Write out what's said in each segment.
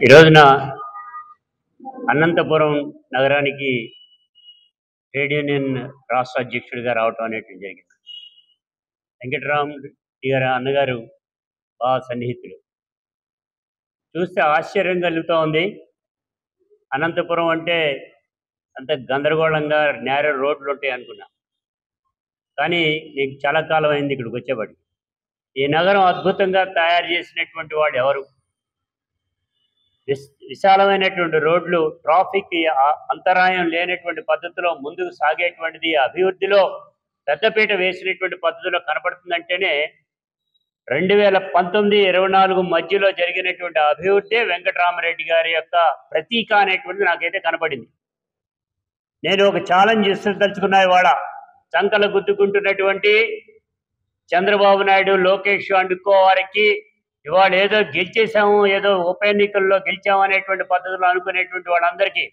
ఈ రోజున అనంతపురం నగరానికి ట్రేడ్ యూనియన్ రాష్ట్ర అధ్యక్షుడిగా రావటం అనేటువంటి జరిగింది. వెంకటరామరెడ్డి గారు అన్నగారు బాగా సన్నిహితులు. చూస్తే ఆశ్చర్యం కలుగుతూ ఉంది. అనంతపురం అంటే అంత గందరగోళంగా నేర రోడ్లు ఉంటాయి అనుకున్నా, కానీ నీకు చాలా కాలం అయింది ఇక్కడికి వచ్చేవాడు. ఈ నగరం అద్భుతంగా తయారు చేసినటువంటి వాడు ఎవరు? విశాలమైనటువంటి రోడ్లు, ట్రాఫిక్ అంతరాయం లేనటువంటి పద్ధతిలో ముందుకు సాగేటువంటిది, అభివృద్ధిలో పెద్దపీట వేసినటువంటి పద్ధతిలో కనపడుతుందంటేనే 2019-24 మధ్యలో జరిగినటువంటి అభివృద్ధి వెంకటరామరెడ్డి గారి యొక్క ప్రతీక అనేటువంటిది నాకైతే కనపడింది. నేను ఒక ఛాలెంజ్ తలుచుకున్నా. ఇవాళ చంకలు గుద్దుకుంటున్నటువంటి చంద్రబాబు నాయుడు, లోకేష్ వారికి ఇవాళ ఏదో గెలిచేసాము, ఏదో ఉప ఎన్నికల్లో గెలిచాము అనేటువంటి పద్ధతిలో అనుకునేటువంటి వాళ్ళందరికీ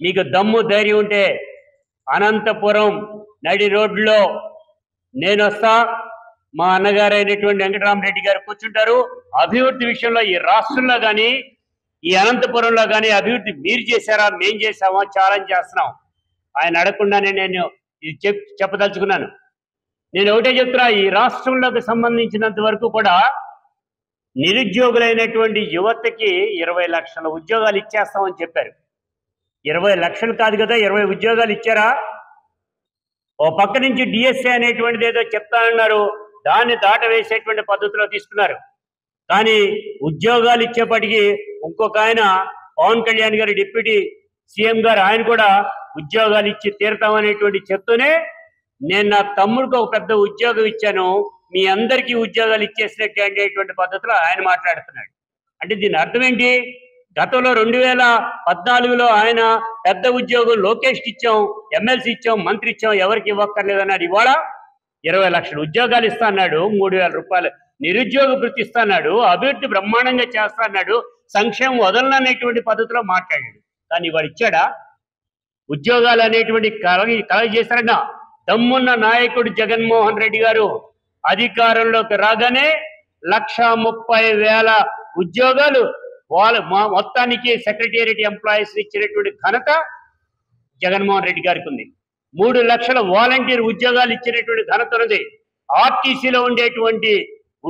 మీకు దమ్ము ధైర్యం ఉంటే అనంతపురం నడి రోడ్లో నేను వస్తా, మా అన్నగారు అయినటువంటి వెంకటరామరెడ్డి గారు కూర్చుంటారు. అభివృద్ధి విషయంలో ఈ రాష్ట్రంలో కానీ ఈ అనంతపురంలో కానీ అభివృద్ధి మీరు చేశారా, మేం చేశామా ఛాలెంజ్ చేస్తున్నాం. ఆయన అడగకుండానే నేను ఇది చెప్పదలుచుకున్నాను. నేను ఒకటే చెప్తున్నా, ఈ రాష్ట్రంలోకి సంబంధించినంత వరకు కూడా నిరుద్యోగులైనటువంటి యువతకి 20 లక్షల ఉద్యోగాలు ఇచ్చేస్తామని చెప్పారు. 20 లక్షలు కాదు కదా, 20 ఉద్యోగాలు ఇచ్చారా? ఓ పక్క నుంచి డిఎస్ఏ అనేటువంటిది ఏదో చెప్తానన్నారు, దాన్ని దాటవేసేటువంటి పద్ధతిలో తీసుకున్నారు. కానీ ఉద్యోగాలు ఇచ్చేపటికి ఇంకొక ఆయన పవన్ కళ్యాణ్ గారు, డిప్యూటీ సీఎం గారు, ఆయన కూడా ఉద్యోగాలు ఇచ్చి తీరుతామనేటువంటి చెప్తూనే నేను నా తమ్ముడికి ఒక పెద్ద ఉద్యోగం ఇచ్చాను, మీ అందరికీ ఉద్యోగాలు ఇచ్చేసినట్టు అనేటువంటి పద్ధతిలో ఆయన మాట్లాడుతున్నాడు. అంటే దీని అర్థం ఏంటి? గతంలో 2014లో ఆయన పెద్ద ఉద్యోగం లోకేష్కి ఇచ్చాం, ఎమ్మెల్సీ ఇచ్చాం, మంత్రి ఇచ్చాం, ఎవరికి ఇవ్వక్కర్లేదన్నాడు. ఇవాళ 20 లక్షల ఉద్యోగాలు ఇస్తా అన్నాడు, 3,000 రూపాయలు నిరుద్యోగ భృతి ఇస్తా అన్నాడు, అభివృద్ధి బ్రహ్మాండంగా చేస్తా అన్నాడు, సంక్షేమం వదలననేటువంటి పద్ధతిలో మాట్లాడాడు. కానీ ఇవాడు ఇచ్చాడా? ఉద్యోగాలు అనేటువంటి కలగ చేశారన్నా. దమ్మున్న నాయకుడు జగన్మోహన్ రెడ్డి గారు అధికారంలోకి రాగానే 1,30,000 ఉద్యోగాలు మొత్తానికి సెక్రటేరియట్ ఎంప్లాయీస్ ఇచ్చినటువంటి ఘనత జగన్మోహన్ రెడ్డి గారికి ఉంది. 3 లక్షల వాలంటీర్ ఉద్యోగాలు ఇచ్చినటువంటి ఘనత ఉంది. ఆర్టీసీలో ఉండేటువంటి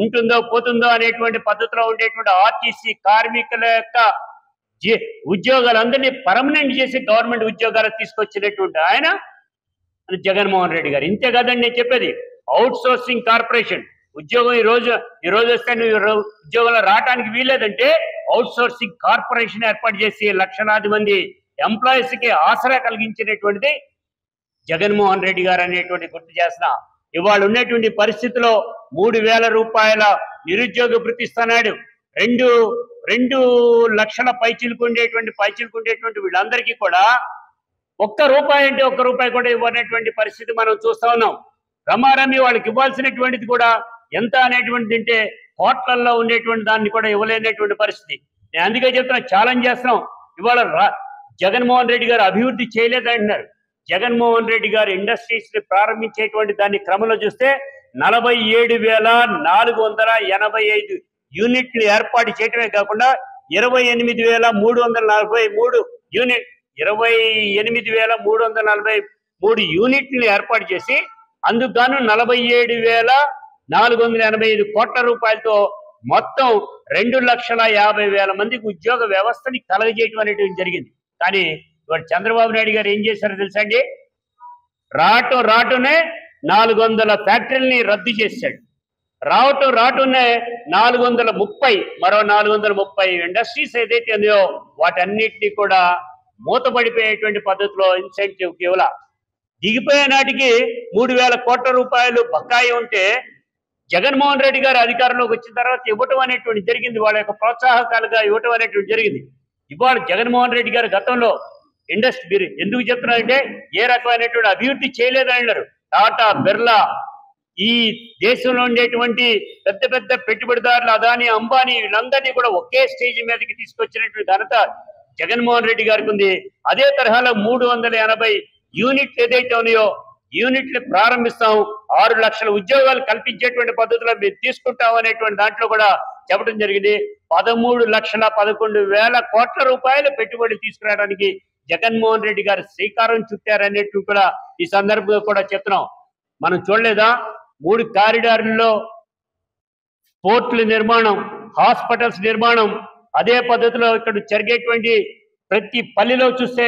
ఉంటుందో పోతుందో అనేటువంటి పద్ధతిలో ఉండేటువంటి ఆర్టీసీ కార్మికుల యొక్క ఉద్యోగాలందరినీ పర్మనెంట్ చేసి గవర్నమెంట్ ఉద్యోగాలు తీసుకొచ్చినటువంటి ఆయన జగన్మోహన్ రెడ్డి గారు. ఇంతే కదండి నేను చెప్పేది. అవుట్ సోర్సింగ్ కార్పొరేషన్ ఉద్యోగం ఈ రోజు వస్తే నువ్వు ఉద్యోగంలో రావడానికి వీల్లేదంటే అవుట్ సోర్సింగ్ కార్పొరేషన్ ఏర్పాటు చేసి లక్షలాది మంది ఎంప్లాయీస్ కి ఆసరా కలిగించినటువంటిది జగన్మోహన్ రెడ్డి గారు అనేటువంటి గుర్తు చేస్తున్నా. ఇవాళ ఉన్నటువంటి పరిస్థితిలో 3,000 రూపాయల నిరుద్యోగ భృతి ఇస్తున్నాడు. 2 లక్షల పైచిలుకుండేటువంటి వీళ్ళందరికీ కూడా ₹1 అంటే ₹1 కూడా ఇవ్వనటువంటి పరిస్థితి మనం చూస్తా ఉన్నాం. రమారమి వాళ్ళకి ఇవ్వాల్సినటువంటిది కూడా ఎంత అనేటువంటిది అంటే కోట్లల్లో ఉండేటువంటి దాన్ని కూడా ఇవ్వలేనటువంటి పరిస్థితి. నేను అందుకే చెప్తున్నా, ఛాలెంజ్ చేస్తున్నాం. ఇవాళ జగన్మోహన్ రెడ్డి గారు అభివృద్ధి చేయలేదంటున్నారు. జగన్మోహన్ రెడ్డి గారు ఇండస్ట్రీస్ ని ప్రారంభించేటువంటి దాన్ని క్రమంలో చూస్తే 47,485 యూనిట్లు ఏర్పాటు చేయటమే కాకుండా 28,343 యూనిట్లు ఏర్పాటు చేసి అందుకు గాను 47,485 కోట్ల రూపాయలతో మొత్తం 2,50,000 మందికి ఉద్యోగ వ్యవస్థని కలగజేయటం అనేటువంటి జరిగింది. కానీ ఇవాళ చంద్రబాబు నాయుడు గారు ఏం చేశారో తెలుసా అండి? రాటునే 400 ఫ్యాక్టరీలని రద్దు చేశాడు. రాటునే 430 మరో 430 ఇండస్ట్రీస్ ఏదైతే ఉన్నాయో వాటన్నిటినీ కూడా మూతపడిపోయేటువంటి పద్ధతిలో ఇన్సెంటివ్ ఇవ్వాల. దిగిపోయే నాటికి 3,000 కోట్ల రూపాయలు బకాయి ఉంటే జగన్మోహన్ రెడ్డి గారు అధికారంలోకి వచ్చిన తర్వాత ఇవ్వటం అనేటువంటి జరిగింది. వాళ్ళ యొక్క ప్రోత్సాహకాలుగా ఇవ్వటం అనేటువంటి జరిగింది. ఇవాళ జగన్మోహన్ రెడ్డి గారు గతంలో ఇండస్ట్రీ ఎందుకు చెప్తున్నారంటే ఏ రకమైనటువంటి అభివృద్ధి చేయలేదని అన్నారు. టాటా, బిర్లా, ఈ దేశంలో ఉండేటువంటి పెద్ద పెద్ద పెట్టుబడిదారులు అదాని, అంబానీ వీళ్ళందరినీ కూడా ఒకే స్టేజ్ మీదకి తీసుకొచ్చినటువంటి ఘనత జగన్మోహన్ రెడ్డి గారికి ఉంది. అదే తరహాలో 380 యూనిట్లు ఏదైతే ఉన్నాయో యూనిట్లు ప్రారంభిస్తాం, 6 లక్షల ఉద్యోగాలు కల్పించేటువంటి పద్ధతిలో మేము తీసుకుంటాం అనేటువంటి దాంట్లో కూడా చెప్పడం జరిగింది. 13,11,000 కోట్ల రూపాయలు పెట్టుబడి తీసుకురావడానికి జగన్మోహన్ రెడ్డి గారు శ్రీకారం చుట్టారనేట్టు కూడా ఈ సందర్భంగా కూడా చెప్తున్నాం. మనం చూడలేదా 3 కారిడార్లలో పోర్టుల నిర్మాణం, హాస్పిటల్స్ నిర్మాణం, అదే పద్ధతిలో ఇక్కడ జరిగేటువంటి ప్రతి పల్లెలో చూస్తే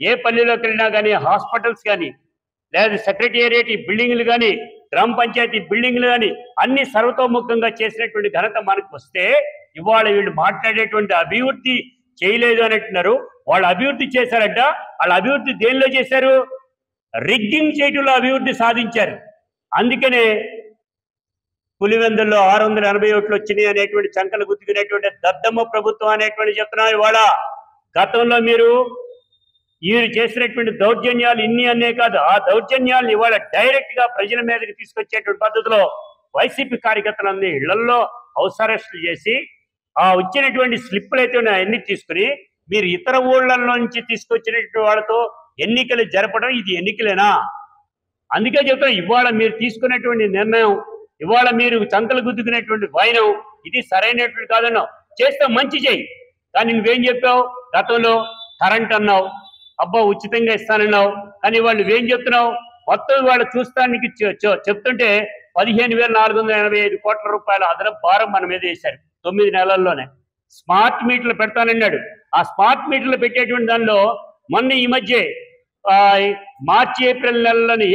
ఏ పల్లెలోకి వెళ్ళినా కానీ హాస్పిటల్స్ కానీ లేదా సెక్రటేరియట్ బిల్డింగ్లు కానీ గ్రామ పంచాయతీ బిల్డింగ్లు కానీ అన్ని సర్వతోముఖంగా చేసినటువంటి ఘనత మనకు వస్తే ఇవాళ వీళ్ళు మాట్లాడేటువంటి అభివృద్ధి చేయలేదు అని అంటున్నారు. వాళ్ళు అభివృద్ధి చేశారంట. వాళ్ళ అభివృద్ధి దేనిలో చేశారు? రిగ్గింగ్ చేయటంలో అభివృద్ధి సాధించారు. అందుకనే పులివెందుల్లో 681 వచ్చినాయి అనేటువంటి చంకలు గుర్తుకునేటువంటి దద్దమ్మ ప్రభుత్వం అనేటువంటి చెప్తున్నారు. ఇవాళ గతంలో మీరు చేసినటువంటి దౌర్జన్యాలు ఇన్ని అనే కాదు, ఆ దౌర్జన్యాలను ఇవాళ డైరెక్ట్ గా ప్రజల మీదకి తీసుకొచ్చేటువంటి పద్ధతిలో వైసీపీ కార్యకర్తలన్నీ ఇళ్లలో హౌస్ అరెస్టులు చేసి ఆ వచ్చినటువంటి స్లిప్పులు అయితే అన్ని తీసుకుని మీరు ఇతర ఊళ్ళ నుంచి తీసుకొచ్చినటువంటి వాళ్ళతో ఎన్నికలు జరపడం ఇది ఎన్నికలేనా? అందుకే చెప్తాం ఇవాళ మీరు తీసుకునేటువంటి నిర్ణయం, ఇవాళ మీరు చంకలు గుద్దుకునేటువంటి వైనం ఇది సరైనటువంటి కాదన్నావు. చేస్తే మంచి చేయి, కానీ నువ్వేం చెప్పావు? గతంలో కరెంట్ అన్నావు, అబ్బా ఉచితంగా ఇస్తానన్నావు, కానీ వాళ్ళు నువ్వేం చెప్తున్నావు? మొత్తం వాళ్ళు చూస్తానికి చెప్తుంటే 15,485 కోట్ల రూపాయల అదనపు భారం మన మీద వేశారు 9 నెలల్లోనే. స్మార్ట్ మీటర్లు పెడతానన్నాడు. ఆ స్మార్ట్ మీటర్లు పెట్టేటువంటి దానిలో మొన్న ఈ మధ్య మార్చి ఏప్రిల్ నెలలోనే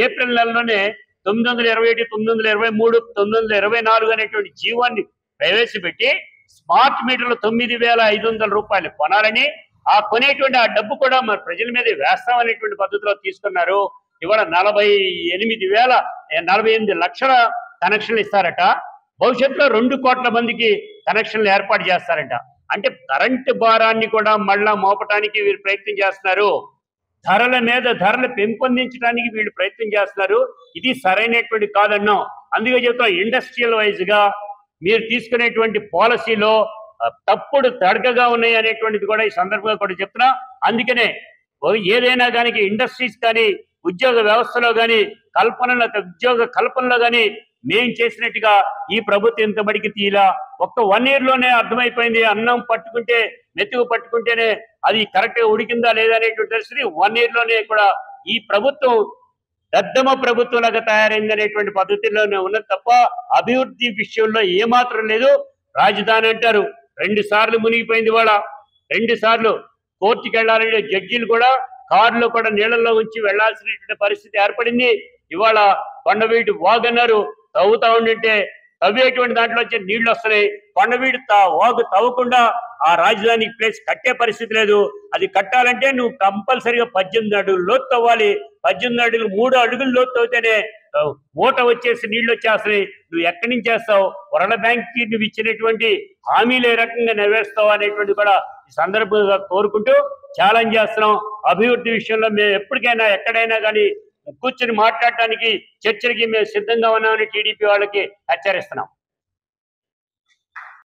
921, 923, 924 అనేటువంటి జీవాన్ని ప్రవేశపెట్టి స్మార్ట్ మీటర్లు 9,500 రూపాయలు కొనాలని, ఆ కొనేటువంటి ఆ డబ్బు కూడా మన ప్రజల మీద వేస్తామనేటువంటి పద్ధతిలో తీసుకున్నారు. ఇవాళ 48 లక్షల కనెక్షన్లు ఇస్తారట. భవిష్యత్తులో 2 కోట్ల మందికి కనెక్షన్లు ఏర్పాటు చేస్తారట. అంటే కరెంటు భారాన్ని కూడా మళ్ళా మోపటానికి వీళ్ళు ప్రయత్నం చేస్తున్నారు. ధరల మీద ధరలు పెంపొందించడానికి వీళ్ళు ప్రయత్నం చేస్తున్నారు. ఇది సరైనటువంటి కాదన్నాం. అందుకే చెప్తాం ఇండస్ట్రియల్ వైజ్ గా మీరు తీసుకునేటువంటి పాలసీలో తప్పుడు తడకగా ఉన్నాయి అనేటువంటిది కూడా ఈ సందర్భంగా కూడా చెప్తున్నా. అందుకనే ఏదైనా కానీ ఇండస్ట్రీస్ కానీ ఉద్యోగ వ్యవస్థలో కానీ ఉద్యోగ కల్పనలో కానీ మేం చేసినట్టుగా ఈ ప్రభుత్వం ఇంతబడికి తీలా. ఒక్క 1 year లోనే అర్థమైపోయింది. అన్నం పట్టుకుంటే మెతుకు పట్టుకుంటేనే అది కరెక్ట్ గా ఉడికిందా లేదా అనేటువంటి పరిస్థితి 1 year లోనే కూడా ఈ ప్రభుత్వం దద్దమ ప్రభుత్వంలాగా తయారైంది అనేటువంటి పద్ధతిలోనే ఉన్నది తప్ప అభివృద్ధి విషయంలో ఏమాత్రం లేదు. రాజధాని అంటారు, 2 సార్లు మునిగిపోయింది. వాళ్ళ 2 సార్లు కోర్టుకి వెళ్ళాలంటే జడ్జీలు కూడా కారులో కూడా నీళ్లలో ఉంచి వెళ్లాల్సినటువంటి పరిస్థితి ఏర్పడింది. ఇవాళ కొండవీటి వాగన్నారు, తవ్వుతా ఉండింటే తవ్వేటువంటి దాంట్లో వచ్చే నీళ్లు వస్తున్నాయి. కొండవీడు వాగు తవ్వకుండా ఆ రాజధానికి ప్లేస్ కట్టే పరిస్థితి లేదు. అది కట్టాలంటే నువ్వు కంపల్సరిగా 18 అడుగులు లోతు తవ్వాలి. 18 అడుగులు 3 అడుగులు లోతు తవ్వితేనే ఓట వచ్చేసి నీళ్లు వచ్చేస్తున్నాయి. నువ్వు ఎక్కడి నుంచి చేస్తావు? వరల్డ్ బ్యాంక్ కి నువ్వు ఇచ్చినటువంటి హామీలు ఏ రకంగా నెరవేరుస్తావు అనేటువంటి కూడా ఈ సందర్భంగా కోరుకుంటూ ఛాలెంజ్ చేస్తున్నాం. అభివృద్ధి విషయంలో మేము ఎప్పటికైనా ఎక్కడైనా కానీ కూర్చొని మాట్లాడటానికి చర్చలకి మేము సిద్ధంగా ఉన్నామని టీడీపీ వాళ్ళకి హెచ్చరిస్తున్నాం.